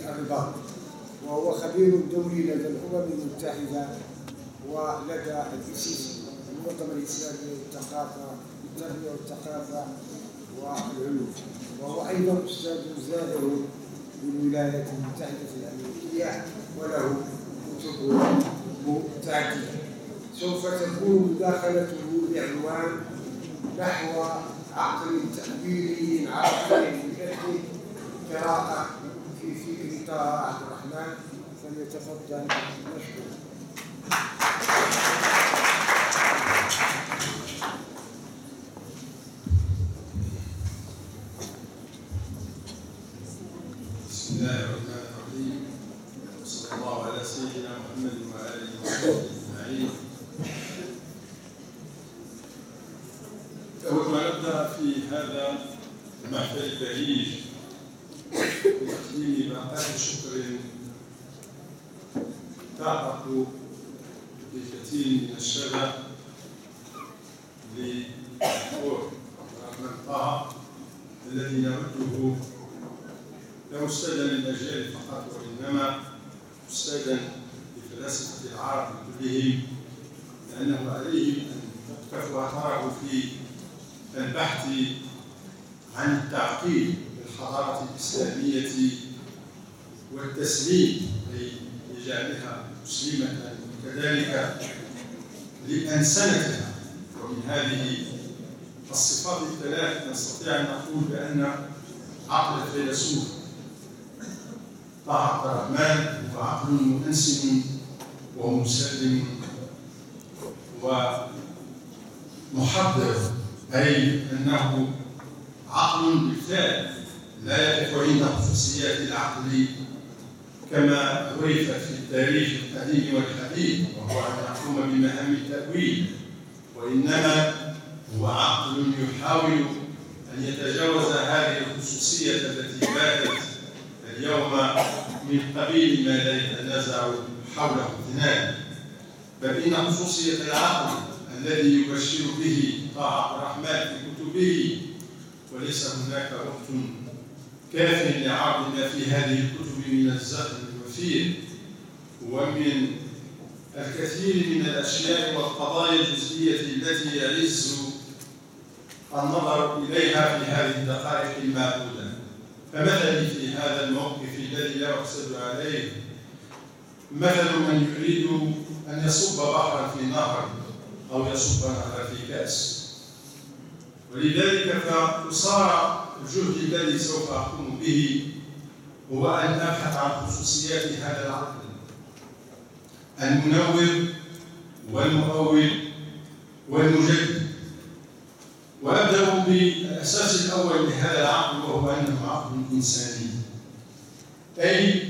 الرباط، وهو خبير دولي لدى الأمم المتحدة ولدى الإسيس المنظمة الإسلامية للثقافة التربية والثقافة والعلوم، وهو أيضا أستاذ زائر بالولايات المتحدة الأمريكية وله كتب متعددة. سوف تكون مداخلته بعنوان نحو عقل تأويلي عربي مجدد، قراءة في فكر طه عبد الرحمن، فليتفضل مشكورا. بسم الله الرحمن الرحيم، وصلى الله على سيدنا محمد وآله وصحبه أجمعين. أول ما نبدأ في هذا المحفل البهيج بتقديم باقات شكر تعرق بكثير من الشغف للدكتور عبد الرحمن طه الذي نعده لا أستاذا للأجيال فقط وإنما أستاذا لفلاسفة العرب كلهم، لأنه عليه أن يقطف أثره في البحث عن التعقيد بالحضارة الإسلامية والتسليم لجعلها مسلمة وكذلك لأنسنتها. ومن هذه الصفات الثلاث نستطيع أن نقول بأن عقل الفيلسوف طه عبد الرحمن هو عقل مؤنسن ومسلم ومحضر، أي أنه عقل بالفعل لا يقف عند خصوصيات العقل كما عرفت في التاريخ القديم والحديث، وهو أن يقوم بمهام التأويل، وإنما هو عقل يحاول أن يتجاوز هذه الخصوصية التي باتت اليوم من قبيل ما لا يتنازع حوله اثنان، بل إن خصوصية العقل الذي يبشر به طه عبد الرحمن في كتبه، وليس هناك وقت كاف لعرضنا في هذه الكتب من الزخم الوفير ومن الكثير من الأشياء والقضايا الجزئية التي يعز النظر إليها في هذه الدقائق المعدودة. فمثلي في هذا الموقف الذي لا أقصد عليه مثل من يريد أن يصب بحرا في نهر أو يصب نهرا في كأس، ولذلك فقصارى الجهد الذي سوف أقوم به هو أن أبحث عن خصوصيات هذا العقل المنور والمؤول والمجدد. وأبدأ بالأساس الأول لهذا العقل، وهو أنه عقل إنساني، أي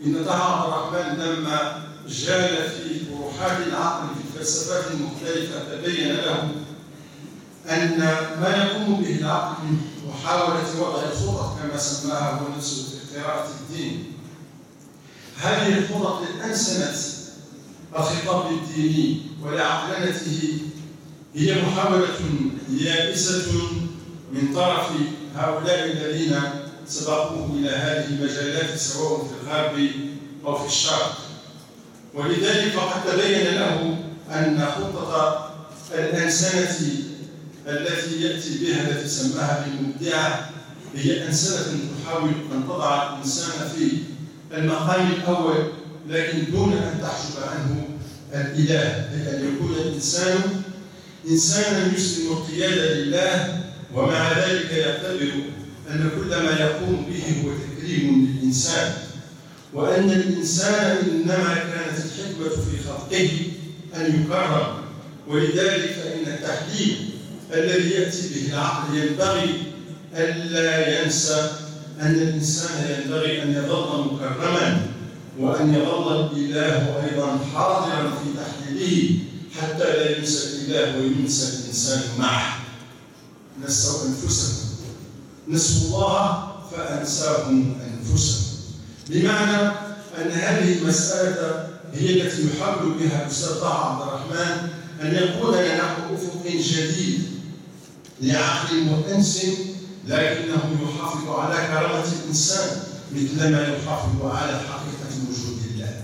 إن طه عبد الرحمن لما جال في طروحات العقل في الفلسفات المختلفة تبين له أن ما يقوم به العقل من محاولة وضع الخطط كما سماها هو نفسه في قراءة الدين، هذه الخطط لأنسنة الخطاب الديني ولعقلنته هي محاولة يائسة من طرف هؤلاء الذين سبقوه إلى هذه المجالات سواء في الغرب أو في الشرق. ولذلك فقد تبين له أن خطة الأنسنة التي يأتي بها التي سماها بالمبدعة هي أنسنة تحاول أن تضع الإنسان في المقام الأول، لكن دون أن تحجب عنه الإله، لأن يكون الإنسان إنسانا يسلم القيادة لله، ومع ذلك يعتبر أن كل ما يقوم به هو تكريم للإنسان، وأن الإنسان إنما كانت الحكمة في خلقه أن يكرم. ولذلك فإن التحليل الذي يأتي به العقل ينبغي ألا ينسى أن الإنسان ينبغي أن يظل مكرما، وأن يظل الإله أيضا حاضرا في تحليله حتى لا ينسى الإله وينسى الإنسان معه. نسوا أنفسهم، نسوا الله فأنساهم أنفسهم، بمعنى أن هذه المسألة هي التي يحاول بها الأستاذ طه عبد الرحمن أن يقودنا نحو أفق جديد لعقل مؤنس، لكنه يحافظ على كرامة الإنسان مثلما يحافظ على حقيقة وجود الله.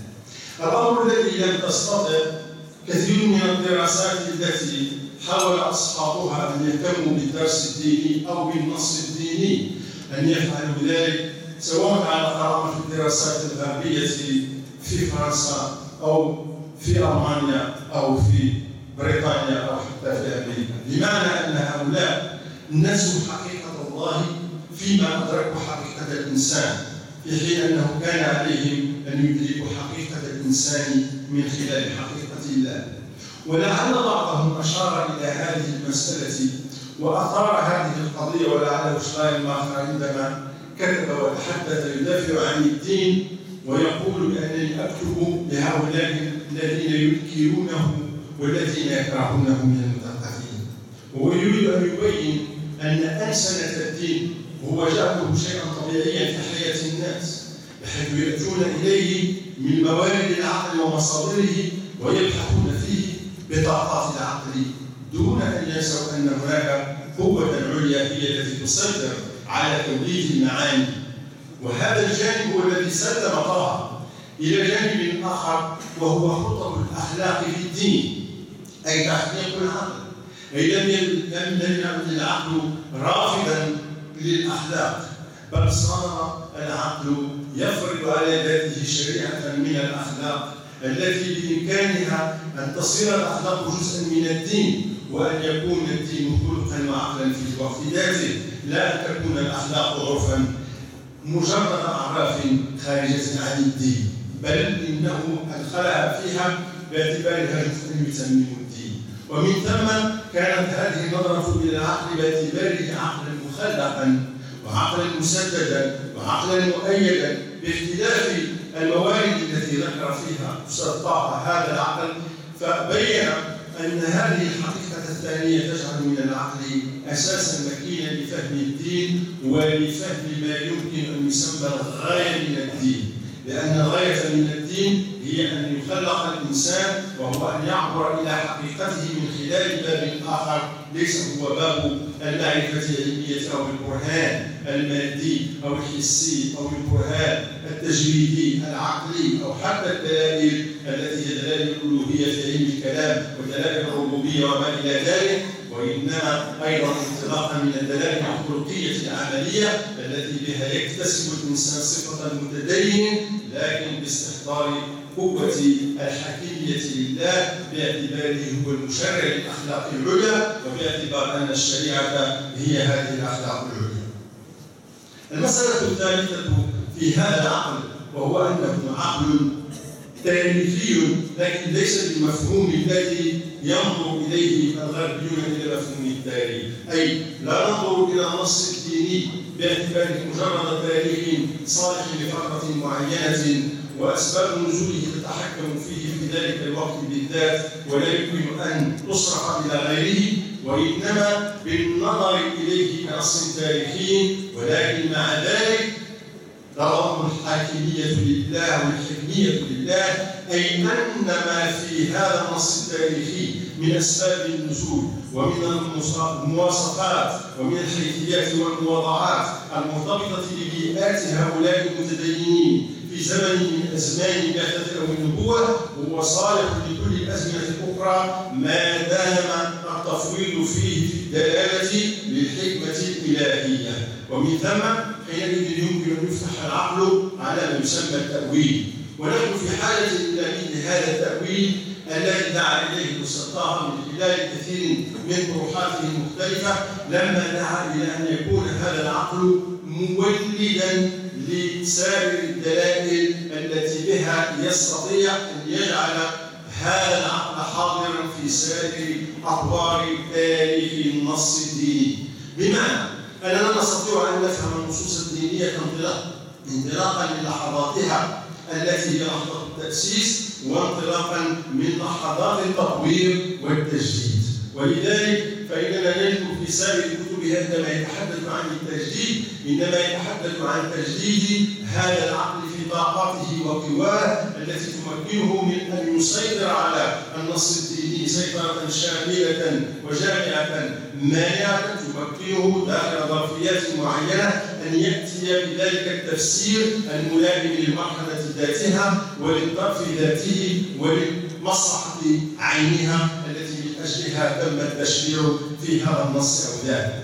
الأمر الذي لم تستطع كثير من الدراسات التي حاول أصحابها أن يهتموا بالدرس الديني أو بالنص الديني أن يفعلوا ذلك، سواء على قرار في الدراسات الغربية في فرنسا أو في ألمانيا أو في بريطانيا أو حتى في أمريكا، بمعنى أن هؤلاء نسوا حقيقة الله فيما أدركوا حقيقة الإنسان، في حين أنه كان عليهم أن يدركوا حقيقة الإنسان من خلال حقيقة الله. ولعل بعضهم أشار إلى هذه المسألة وأثار هذه القضية، ولعله شلاينماخر عندما كتب وتحدث يدافع عن الدين ويقول بأنني أكتب لهؤلاء الذين ينكرونه والذين يكرهونه من المثقفين، وهو يريد أن يبين أن أنسنة الدين هو جعله شيئا طبيعيا في حياة الناس، بحيث يأتون إليه من موارد العقل ومصادره ويبحثون فيه بطاقات العقل دون أن ينسوا أن هناك قوة عليا هي التي تسيطر على توليد المعاني. وهذا الجانب هو الذي سلم طه إلى جانب آخر، وهو خطب الأخلاق في الدين، أي تحقيق العقل، أي لم يكن العقل رافضا للأخلاق، بل صار العقل يفرض على ذاته شريعة من الأخلاق التي بإمكانها أن تصير الأخلاق جزءا من الدين، وأن يكون الدين خلقا وعقلا في الوقت ذاته، لا أن تكون الأخلاق عرفا مجرد أعراف خارجة عن الدين، بل إنه أدخلها فيها باعتبارها جزءا يتمم الدين. ومن ثم كانت هذه النظرة إلى العقل باعتباره عقلا مخلقا وعقلا مسددا وعقلا مؤيدا، باختلاف الموارد التي ذكر فيها أستاذ طه هذا العقل، فبين أن هذه الحقيقة الثانية تجعل من العقل أساسا مكينا لفهم الدين ولفهم ما يمكن أن يسمى الغاية من الدين، لأن الغاية من الدين هي أن يخلق الإنسان وهو أن يعبر إلى حقيقته من خلال باب آخر ليس هو باب المعرفة العلمية أو البرهان المادي أو الحسي أو البرهان التجريدي العقلي أو حتى الدلائل التي هي دلائل الألوهية في علم الكلام ودلائل الربوبية وما إلى ذلك، وإنما أيضا انطلاقا من الدلائل الخلقية العملية التي بها يكتسب الإنسان صفة المتدين، لكن باستحضار قوة الحكيمية لله باعتباره هو المشرع للأخلاق العليا، وباعتبار أن الشريعة هي هذه الأخلاق العليا. المسألة الثالثة في هذا العقل وهو أنه عقل تاريخي، لكن ليس بالمفهوم الذي ينظر إليه الغربيون إلى مفهوم التاريخ، أي لا ننظر إلى النص الديني باعتباره مجرد تاريخ صالح لفترة معينة وأسباب نزوله تتحكم فيه في ذلك الوقت بالذات ولا يمكن أن تصرف إلى غيره، وإنما بالنظر إليه كنص تاريخي، ولكن مع ذلك تضم الحاكمية لله والحكمية لله، أي أن ما في هذا النص التاريخي من أسباب النزول ومن المواصفات ومن الحيثيات والموضوعات المرتبطة ببيئات هؤلاء المتدينين في زمن من أزمان بعثة أو النبوة هو صالح لكل الأزمنة الأخرى ما دام التفويض فيه في الدلالة للحكمة الإلهية. ومن ثم حينئذ يمكن أن يفتح العقل على ما يسمى التأويل، ونحن في حاجة إلى مثل هذا التأويل الذي دعا إليه السلطان من خلال كثير من طروحاته المختلفة، لما دعا إلى أن يكون هذا العقل مولدا لسائر الدلائل التي بها يستطيع أن يجعل هذا العقل حاضرا في سائر أطوار تاريخ النص الديني، بمعنى أننا نستطيع أن نفهم النصوص الدينية انطلاقا من لحظاتها التي هي لحظة التأسيس وانطلاقا من لحظات التطوير والتجديد. ولذلك فإننا نجد في سائر الكتب عندما يتحدث عن التجديد إنما يتحدث عن تجديد هذا العقل في طاقاته وقواه التي تمكنه من أن يسيطر على النص الديني سيطرة شاملة وجامعة مانعة تمكنه داخل ظرفيات معينة أن يأتي بذلك التفسير الملائم للمرحلة ذاتها وللظرف ذاته ولمصلحة عينها التي من أجلها تم التشريع في هذا النص أو ذاك.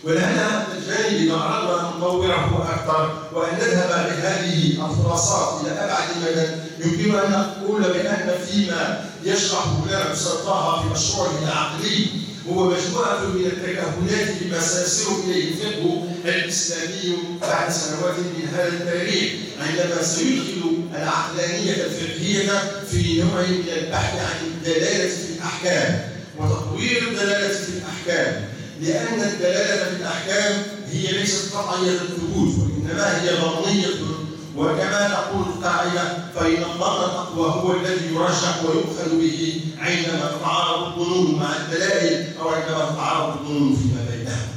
ولهذا هذا الجانب إذا أردنا أن نطوره أكثر وأن نذهب بهذه الخلاصات إلى أبعد مدى يمكن أن نقول بأن فيما يشرح لنا أستاذ طه في مشروعه العقلي هو مجموعة من التكهنات لما سيصير إليه الفقه الإسلامي بعد سنوات من هذا التاريخ، عندما سيدخل العقلانية الفقهية في نوع من البحث عن الدلالة في الأحكام وتطوير الدلالة في الأحكام، لأن الدلالة في الأحكام هي ليست قطعية الثبوت وإنما هي ظنية، وكما تقول القاعدة فإن الظن الأقوى هو الذي يرجح ويؤخذ به عندما تتعارض الظنون مع الدلائل أو عندما تتعارض الظنون فيما بينها.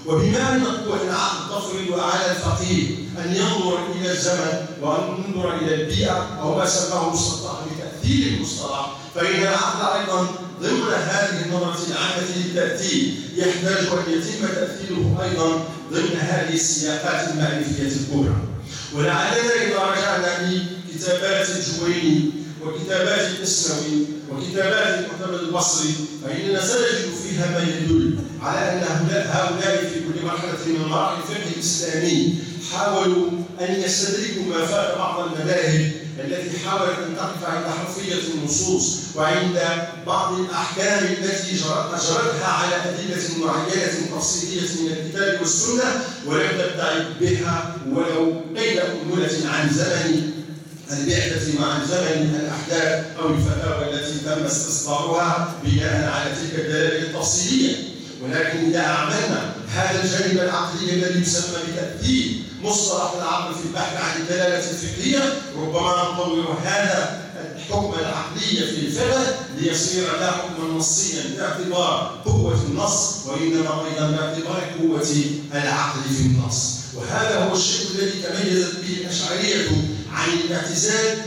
وبما أن قوة العقل تفرض على الفقيه أن ينظر إلى الزمن وأن ينظر إلى البيئة أو ما سماه المصطلح بتأثير المصطلح، فإن العقل أيضا ضمن هذه النظرة العامة للتأثير يحتاج أن يتم تأثيره أيضا ضمن هذه السياقات المعرفية الكبرى. ولعلنا إذا رجعنا لكتابات الجويني وكتابات الإسنوي وكتابات المعتمد البصري فإننا سنجد فيها ما يدل على أن هؤلاء في كل مرحلة من مراحل الفقه الإسلامي حاولوا أن يستدركوا ما فات بعض المذاهب التي حاولت أن تقف عند حرفية النصوص وعند بعض الأحكام التي أجرتها على أدلة معينة تفصيلية من الكتاب والسنة ولم تبتعد بها ولو قيد أمولة عن زمن البعثة وعن زمن الأحداث أو الفتاوى التي تم استصدارها بناء على تلك الدلائل التفصيلية. ولكن إذا أعملنا هذا الجانب العقلي الذي يسمى بتأثير مصطلح العقل في البحث عن الدلالة الفقهية، ربما نطور هذا الحكم العقلي في الفقه ليصير لا حكما نصيا باعتبار قوة النص وإنما أيضا باعتبار قوة العقل في النص. وهذا هو الشيء الذي تميزت به الأشعرية عن الاعتزال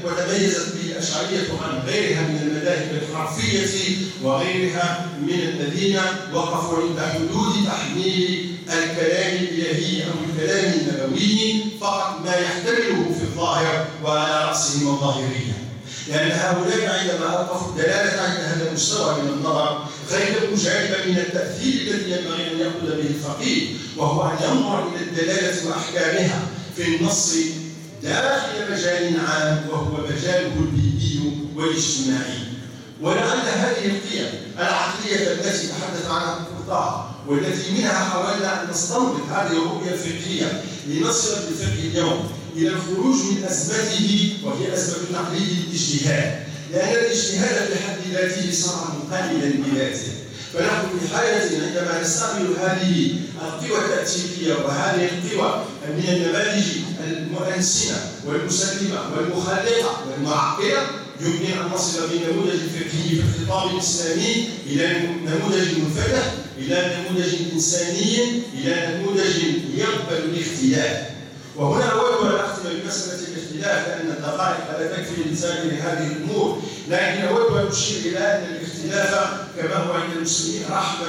وتميزت به الأشعرية عن غيرها من المذاهب الحرفية وغيرها من الذين وقفوا عند حدود تحميل الكلام الإلهي أو الكلام النبوي فقط ما يحتمله في الظاهر وعلى رأسهم الظاهرية، لأن هؤلاء عندما أوقفوا الدلالة عند هذا المستوى من النظر غيروا جانبا من التأثير الذي ينبغي أن يأخذ به الفقيه، وهو أن ينظر إلى الدلالة وأحكامها في النص داخل مجال عام وهو مجاله البيئي والاجتماعي. ولعل هذه القيم العقلية التي تحدث عنها الدكتور والتي منها حاولنا أن نستنبط هذه الرؤية الفقهية لنصل بالفقه اليوم إلى الخروج من أزمته وهي أزمة تقليد الاجتهاد، لأن الاجتهاد في حد ذاته صار مقلدا بذاته، فنحن في حاجة عندما نستعمل هذه القوى التأثيرية وهذه القوى من النماذج المؤنسنة والمسلمة والمخلقة والمعقلة يمكن أن نصل بالنموذج الفقهي في الخطاب الإسلامي إلى نموذج منفتح، إلى نموذج إنساني، إلى نموذج يقبل الاختلاف. وهنا أود أن أختم بمسألة الاختلاف لأن الدقائق لا تكفي لسائر هذه الأمور، لكن أود أن أشير إلى أن الاختلاف كما هو عند المسلمين رحمة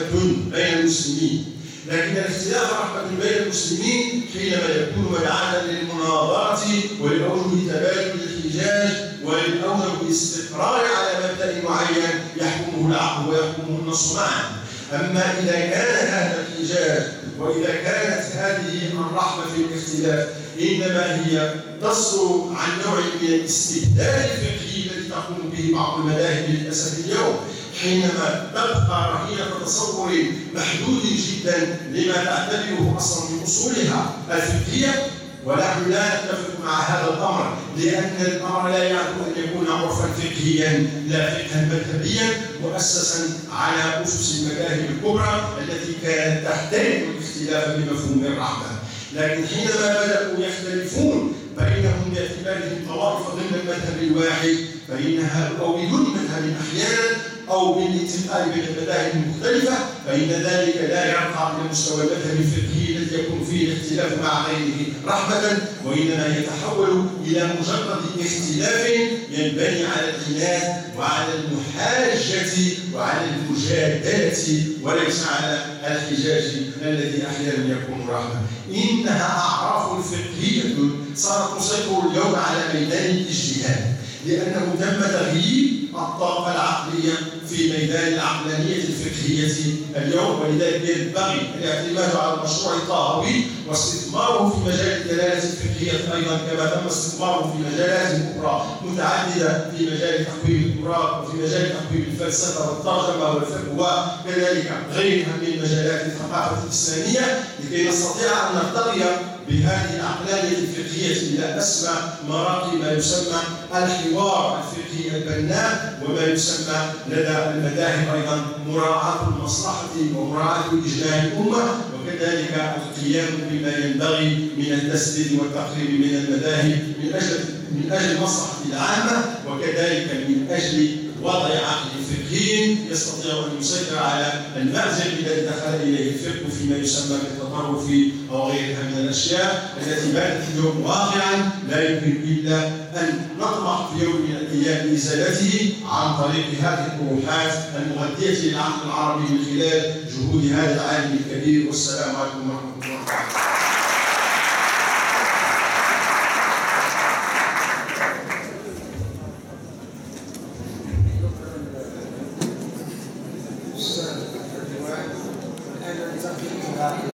بين المسلمين، لكن الاختلاف رحمة بين المسلمين حينما يكون مدعاة للمناظرة ولأوجه تبادل الحجاج ولأوجه الاستقرار على مبدأ معين يحكمه العقل ويحكمه النص معا. أما إذا كان هذا الحجاج وإذا كانت هذه الرحمة في الاختلاف إنما هي تصدر عن نوع من الاستبدال الفقهي الذي تقوم به بعض المذاهب للأسف اليوم، حينما تبقى رهينة تصور محدود جدا لما تعتبره أصلا من أصولها الفقهية. ونحن لا نتفق مع هذا الأمر لأن الأمر لا يعني أن يكون عرفا فقهيا لا فقها مذهبيا مؤسسا على أسس المذاهب الكبرى التي كانت تحترم الاختلاف بمفهوم الرحمة، لكن حينما بدأوا يختلفون بينهم باعتبارهم طوائف ضمن المذهب الواحد فإنها أو بدون مذهب أحيانا أو بالاتفاق بين المذاهب المختلفة فإن ذلك لا يرقى إلى مستوى المذهب الفقهي الذي يكون فيه الاختلاف مع غيره رحمة، وإنما يتحول إلى مجرد اختلاف ينبني على العناد وعلى المحاجة وعلى المجادلة وليس على الحجاج الذي أحيانا يكون رحمة. إنها أعراف فقهية صارت تسيطر اليوم على ميدان الاجتهاد، لأنه تم تغيير الطاقة العقلية في ميدان العقلانية الفقهية اليوم، ولذلك ينبغي الاعتماد على المشروع الطهوي واستثماره في مجال الدلالة الفقهية أيضا، كما تم استثماره في مجالات أخرى متعددة في مجال تقويم التراث وفي مجال تقويم الفلسفة والترجمة والفقه وكذلك غيرها من مجالات الثقافة الإسلامية، لكي نستطيع أن نرتقي بهذه العقلانية الفقهية إلى أسمى مراقي ما يسمى الحوار الفقهي البناء، وما يسمى لدى المذاهب أيضا مراعاة المصلحة ومراعاة إجماع الأمة، وكذلك القيام بما ينبغي من التسديد والتقريب من المذاهب من أجل المصلحة العامة، وكذلك من أجل وضع عقل فقهي يستطيع أن يسيطر على المأزق الذي دخل إليه الفقه فيما يسمى بالتطرف أو غيرها من الأشياء التي باتت اليوم واقعا لا يمكن إلا أن نطمح في يوم من الأيام لإزالته عن طريق هذه الطروحات المغذية للعقل العربي من خلال جهود هذا العالم الكبير. والسلام عليكم ورحمة الله وبركاته.